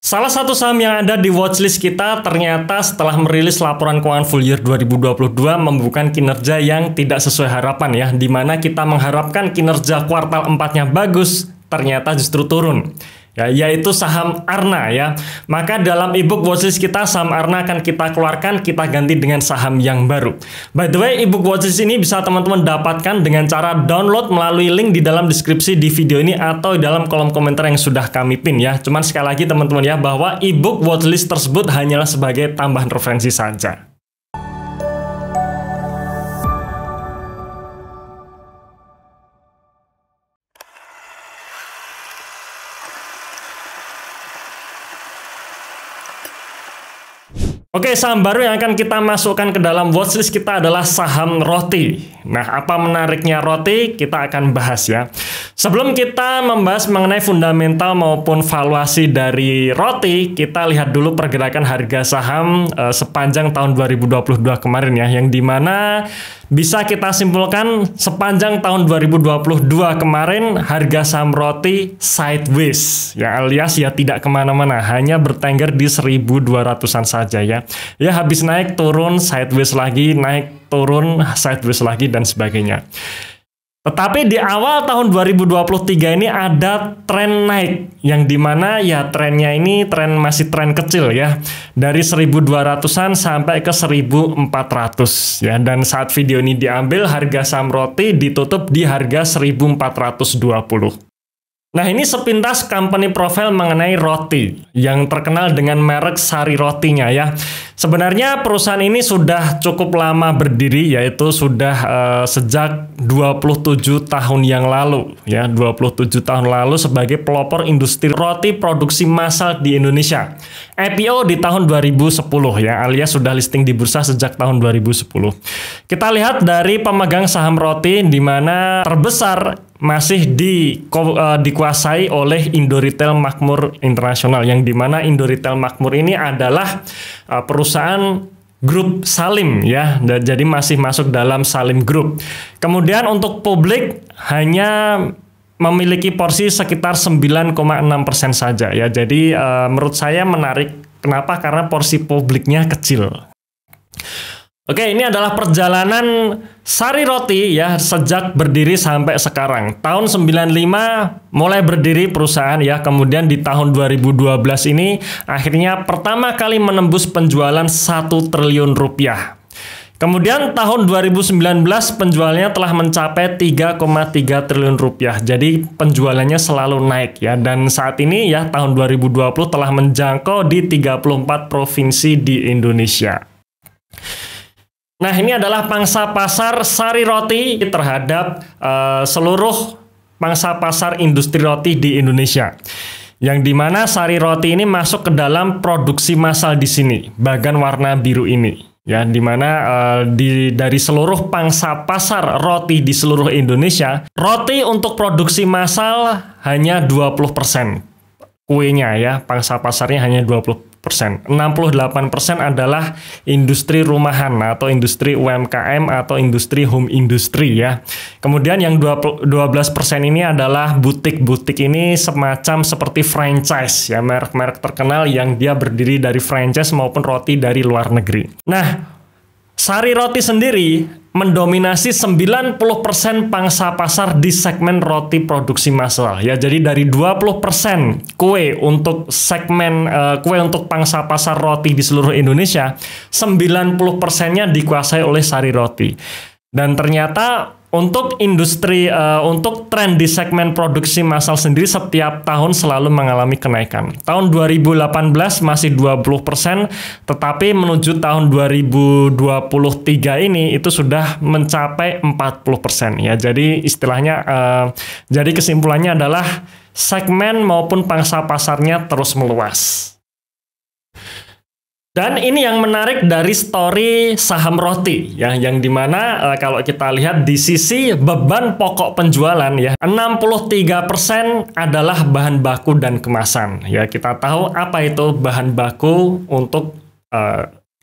Salah satu saham yang ada di watchlist kita ternyata setelah merilis laporan keuangan full year 2022 membukukan kinerja yang tidak sesuai harapan ya, di mana kita mengharapkan kinerja kuartal 4-nya bagus, ternyata justru turun. Ya, yaitu saham Arna ya. Maka dalam ebook watchlist kita saham Arna akan kita keluarkan, kita ganti dengan saham yang baru. By the way, ebook watchlist ini bisa teman-teman dapatkan dengan cara download melalui link di dalam deskripsi di video ini atau di dalam kolom komentar yang sudah kami pin ya. Cuman sekali lagi teman-teman ya, bahwa ebook watchlist tersebut hanyalah sebagai tambahan referensi saja. Oke, saham baru yang akan kita masukkan ke dalam watchlist kita adalah saham roti. Nah, apa menariknya roti? Kita akan bahas ya. Sebelum kita membahas mengenai fundamental maupun valuasi dari roti, kita lihat dulu pergerakan harga saham sepanjang tahun 2022 kemarin ya, yang dimana bisa kita simpulkan sepanjang tahun 2022 kemarin harga saham roti sideways ya, alias ya tidak kemana-mana, hanya bertengger di 1200-an saja ya. Ya habis naik turun sideways lagi, naik turun sideways lagi dan sebagainya. Tetapi di awal tahun 2023 ini ada tren naik, yang dimana ya trennya ini masih tren kecil ya, dari 1200-an sampai ke 1400 ya, dan saat video ini diambil harga saham roti ditutup di harga 1420. Nah, ini sepintas company profile mengenai roti yang terkenal dengan merek Sari Rotinya ya. Sebenarnya perusahaan ini sudah cukup lama berdiri, yaitu sudah sejak 27 tahun yang lalu ya, 27 tahun lalu sebagai pelopor industri roti produksi massal di Indonesia. IPO di tahun 2010 ya, alias sudah listing di bursa sejak tahun 2010. Kita lihat dari pemegang saham roti di mana terbesar masih dikuasai oleh Indoretail Makmur Internasional, yang dimana Indoretail Makmur ini adalah perusahaan grup Salim ya, dan jadi masih masuk dalam Salim Group. Kemudian untuk publik hanya memiliki porsi sekitar 9,6% saja ya. Jadi menurut saya menarik. Kenapa? Karena porsi publiknya kecil. Oke, ini adalah perjalanan Sari Roti ya sejak berdiri sampai sekarang. Tahun 95 mulai berdiri perusahaan ya, kemudian di tahun 2012 ini akhirnya pertama kali menembus penjualan 1 triliun rupiah. Kemudian tahun 2019 penjualannya telah mencapai 3,3 triliun rupiah. Jadi penjualannya selalu naik ya, dan saat ini ya tahun 2020 telah menjangkau di 34 provinsi di Indonesia. Nah, ini adalah pangsa pasar Sari Roti terhadap seluruh pangsa pasar industri roti di Indonesia. Yang dimana Sari Roti ini masuk ke dalam produksi massal di sini, bagian warna biru ini. Ya, dimana dari seluruh pangsa pasar roti di seluruh Indonesia, roti untuk produksi massal hanya 20%. Kuenya ya, pangsa pasarnya hanya 20%. 68% adalah industri rumahan atau industri UMKM atau industri home industry ya. Kemudian yang 12% ini adalah butik-butik, ini semacam seperti franchise ya, merek-merek terkenal yang dia berdiri dari franchise maupun roti dari luar negeri. Nah, Sari Roti sendiri mendominasi 90% pangsa pasar di segmen roti produksi massal ya. Jadi dari 20% kue untuk segmen kue untuk pangsa pasar roti di seluruh Indonesia, 90%-nya dikuasai oleh Sari Roti. Dan ternyata untuk industri, untuk tren di segmen produksi massal sendiri setiap tahun selalu mengalami kenaikan. Tahun 2018 masih 20%, tetapi menuju tahun 2023 ini itu sudah mencapai 40% ya. Jadi istilahnya, jadi kesimpulannya adalah segmen maupun pangsa pasarnya terus meluas. Dan ini yang menarik dari story saham roti ya, yang dimana kalau kita lihat di sisi beban pokok penjualan ya, 63% adalah bahan baku dan kemasan ya. Kita tahu apa itu bahan baku untuk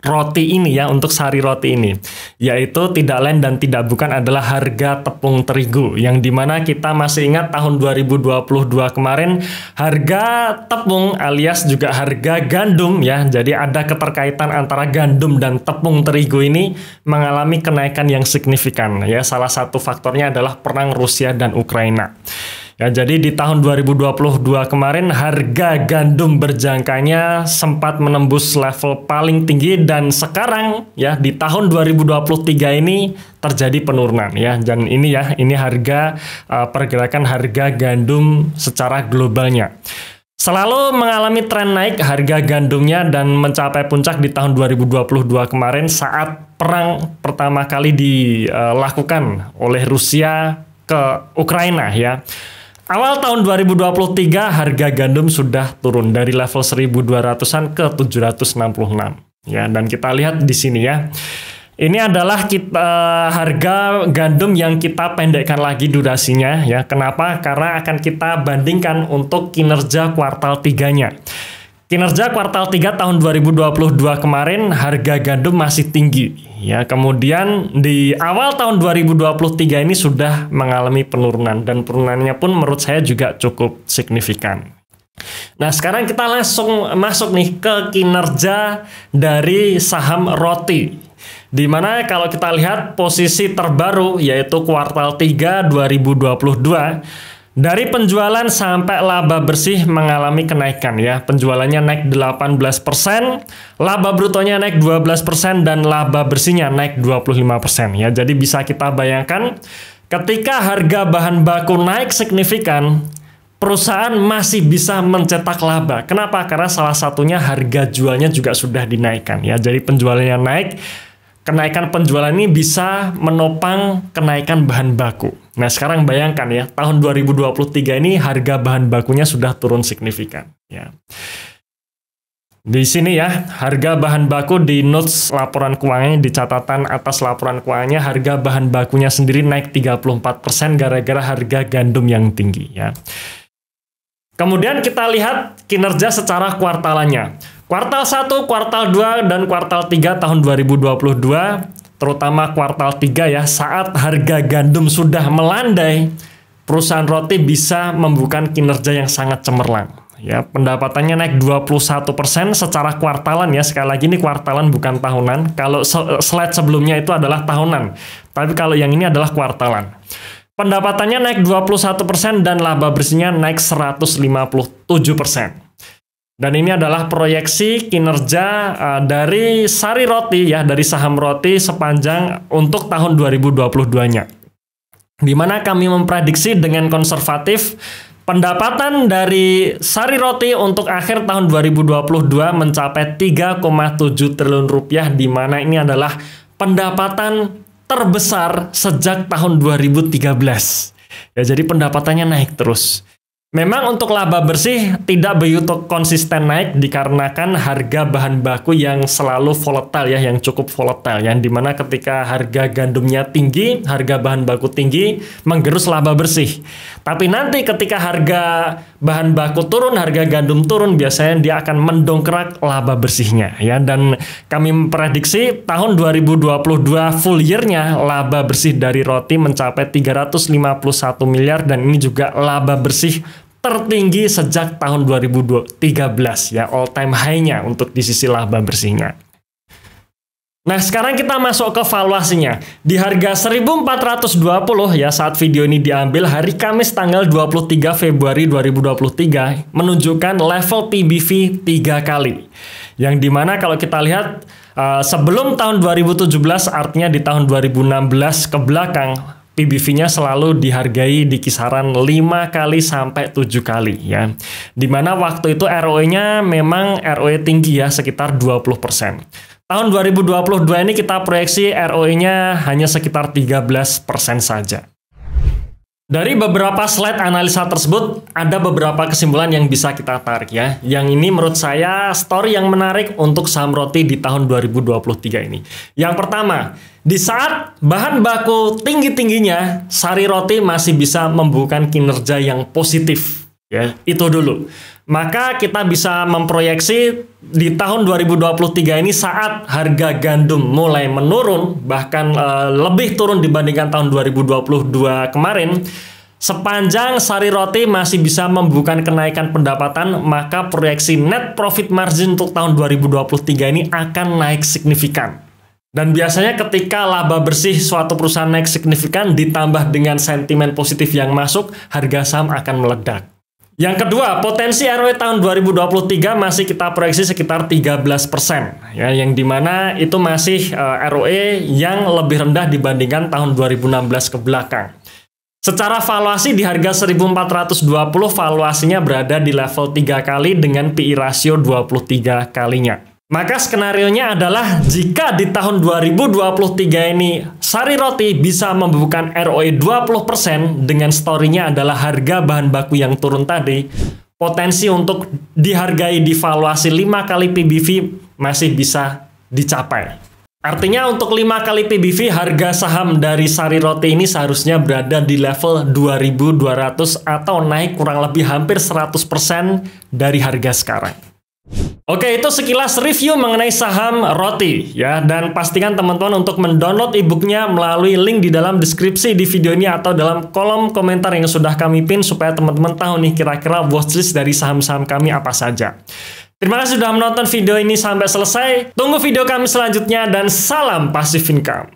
roti ini ya, untuk Sari Roti ini. yaitu tidak lain dan tidak bukan adalah harga tepung terigu, yang dimana kita masih ingat tahun 2022 kemarin harga tepung alias juga harga gandum ya, jadi ada keterkaitan antara gandum dan tepung terigu ini mengalami kenaikan yang signifikan ya. Salah satu faktornya adalah perang Rusia dan Ukraina. Ya, jadi di tahun 2022 kemarin harga gandum berjangkanya sempat menembus level paling tinggi, dan sekarang ya di tahun 2023 ini terjadi penurunan ya. Dan ini ya, ini harga pergerakan harga gandum secara globalnya. Selalu mengalami tren naik harga gandumnya dan mencapai puncak di tahun 2022 kemarin saat perang pertama kali dilakukan oleh Rusia ke Ukraina ya. Awal tahun 2023 harga gandum sudah turun dari level 1.200-an ke 766 ya, dan kita lihat di sini ya. Ini adalah harga gandum yang kita pendekkan lagi durasinya ya. Kenapa? Karena akan kita bandingkan untuk kinerja kuartal 3-nya. Kinerja kuartal 3 tahun 2022 kemarin harga gandum masih tinggi ya. Kemudian di awal tahun 2023 ini sudah mengalami penurunan, dan penurunannya pun menurut saya juga cukup signifikan. Nah, sekarang kita langsung masuk nih ke kinerja dari saham roti. Dimana kalau kita lihat posisi terbaru yaitu kuartal 3 2022, dari penjualan sampai laba bersih mengalami kenaikan ya. Penjualannya naik 18%, laba brutonya naik 12%, dan laba bersihnya naik 25% ya. Jadi bisa kita bayangkan ketika harga bahan baku naik signifikan, perusahaan masih bisa mencetak laba. Kenapa? Karena salah satunya harga jualnya juga sudah dinaikkan ya. Jadi penjualannya naik, kenaikan penjualan ini bisa menopang kenaikan bahan baku. Nah, sekarang bayangkan ya, tahun 2023 ini harga bahan bakunya sudah turun signifikan ya. Di sini ya, harga bahan baku di notes laporan keuangannya, di catatan atas laporan keuangannya, harga bahan bakunya sendiri naik 34% gara-gara harga gandum yang tinggi ya. Kemudian kita lihat kinerja secara kuartalannya. Kuartal 1, kuartal 2, dan kuartal 3 tahun 2022, terutama kuartal 3 ya, saat harga gandum sudah melandai, perusahaan roti bisa membuka kinerja yang sangat cemerlang. Ya, pendapatannya naik 21% secara kuartalan ya. Sekali lagi ini kuartalan bukan tahunan. Kalau slide sebelumnya itu adalah tahunan. Tapi kalau yang ini adalah kuartalan. Pendapatannya naik 21% dan laba bersihnya naik 157%. Dan ini adalah proyeksi kinerja dari Sari Roti ya, dari saham roti sepanjang untuk tahun 2022-nya. Di mana kami memprediksi dengan konservatif pendapatan dari Sari Roti untuk akhir tahun 2022 mencapai 3,7 triliun rupiah, di mana ini adalah pendapatan terbesar sejak tahun 2013. Ya, jadi pendapatannya naik terus. Memang untuk laba bersih tidak begitu konsisten naik dikarenakan harga bahan baku yang selalu volatile ya, yang cukup volatile, yang dimana ketika harga gandumnya tinggi, harga bahan baku tinggi, menggerus laba bersih. Tapi nanti ketika harga bahan baku turun, harga gandum turun, biasanya dia akan mendongkrak laba bersihnya ya. Dan kami memprediksi tahun 2022 full year-nya laba bersih dari roti mencapai 351 miliar, dan ini juga laba bersih tertinggi sejak tahun 2013 ya, all time high-nya untuk di sisi laba bersihnya. Nah, sekarang kita masuk ke valuasinya. Di harga 1.420 ya saat video ini diambil hari Kamis tanggal 23 Februari 2023 menunjukkan level PBV 3 kali. Yang dimana kalau kita lihat sebelum tahun 2017, artinya di tahun 2016 ke belakang, PBV-nya selalu dihargai di kisaran 5 kali sampai 7 kali ya. Dimana waktu itu ROE-nya memang ROE tinggi ya, sekitar 20%. Tahun 2022 ini kita proyeksi ROE-nya hanya sekitar 13% saja. Dari beberapa slide analisa tersebut, ada beberapa kesimpulan yang bisa kita tarik ya. Yang ini menurut saya story yang menarik untuk saham roti di tahun 2023 ini. Yang pertama, di saat bahan baku tinggi-tingginya, Sari Roti masih bisa membuka kinerja yang positif. Ya, itu dulu. Maka kita bisa memproyeksi di tahun 2023 ini saat harga gandum mulai menurun, bahkan lebih turun dibandingkan tahun 2022 kemarin, sepanjang Sari Roti masih bisa membukukan kenaikan pendapatan, maka proyeksi net profit margin untuk tahun 2023 ini akan naik signifikan. Dan biasanya ketika laba bersih suatu perusahaan naik signifikan ditambah dengan sentimen positif yang masuk, harga saham akan meledak. Yang kedua, potensi ROE tahun 2023 masih kita proyeksi sekitar 13%, ya, yang dimana itu masih ROE yang lebih rendah dibandingkan tahun 2016 ke belakang. Secara valuasi di harga 1420, valuasinya berada di level 3 kali dengan PI rasio 23 kalinya. Maka skenarionya adalah jika di tahun 2023 ini Sari Roti bisa membukukan ROE 20% dengan story-nya adalah harga bahan baku yang turun tadi, potensi untuk dihargai di valuasi 5 kali PBV masih bisa dicapai. Artinya untuk 5 kali PBV harga saham dari Sari Roti ini seharusnya berada di level 2.200 atau naik kurang lebih hampir 100% dari harga sekarang. Oke, itu sekilas review mengenai saham Roti ya, dan pastikan teman-teman untuk mendownload e-booknya melalui link di dalam deskripsi di video ini atau dalam kolom komentar yang sudah kami pin supaya teman-teman tahu nih kira-kira watchlist dari saham-saham kami apa saja. Terima kasih sudah menonton video ini sampai selesai. Tunggu video kami selanjutnya dan salam passive income.